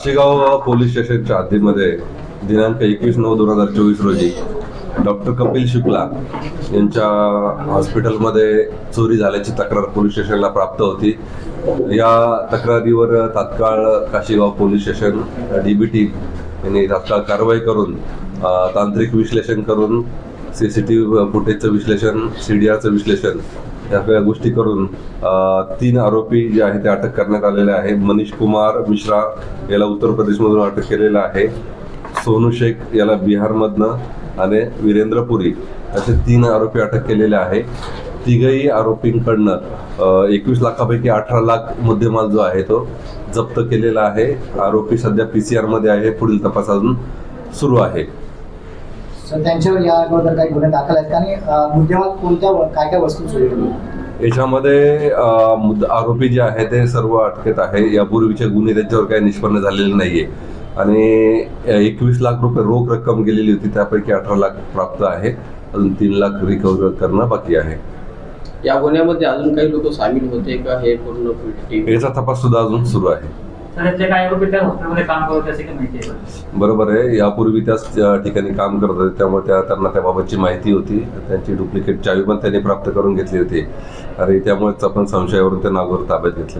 Shegaon police स्टेशनच्या हद्दीमध्ये दिनांक 21/9/2024 रोजी डॉक्टर कपिल शुक्ला यांच्या हॉस्पिटलमध्ये चोरी झाल्याची तक्रार पोलीस स्टेशनला प्राप्त होती। या तक्रारीवर तात्काळ काशीगाव पोलीस स्टेशन डीबीटी यांनी तात्काळ कारवाई करून तांत्रिक विश्लेषण करून सीसीटीव्ही फुटेजचं विश्लेषण, सीडीआरचं विश्लेषण या सगळ्या गोष्टी करून 3 आरोपी जे आहेत ते अटक करण्यात आलेले आहे। मनीष कुमार मिश्रा याला उत्तर प्रदेशमधून अटक केलेलं आहे, सोनू शेख याला बिहारमधनं आणि वीरेंद्र पुरी असे 3 आरोपी अटक केलेले आहे। तिघही आरोपींकडनं 21 लाखापैकी 18 लाख मुद्देमाल जो आहे तो जप्त केलेला आहे। आरोपी सध्या PCR मध्ये आहे, पुढील तपास अजून सुरू आहे। त्यांच्यावर या अगोदर काही गुन्हे दाखल आहेत आणि मुद्देमाल कोणत्या काय काय वस्तू चोरी याच्यामध्ये आरोपी जे आहे ते सर्व अटकेत आहे। यापूर्वीचे गुन्हे त्यांच्यावर काही निष्पन्न झालेले नाहीये आणि 21 लाख रुपये रोख रक्कम गेलेली होती, त्यापैकी 18 लाख प्राप्त आहे, अजून 3 लाख रिकव्हर करणं बाकी आहे। या गुन्ह्यामध्ये अजून काही लोक सामील होते का हे पूर्ण याचा तपास सुद्धा अजून सुरू आहे। बरोबर आहे, यापूर्वी त्याच ठिकाणी काम करत होते, त्यामुळे त्यांना त्याबाबतची माहिती होती। त्यांची डुप्लिकेट चावी पण त्यांनी प्राप्त करून घेतली होती आणि त्यामुळेच आपण संशयावरून त्यांना अगोदर ताब्यात घेतले।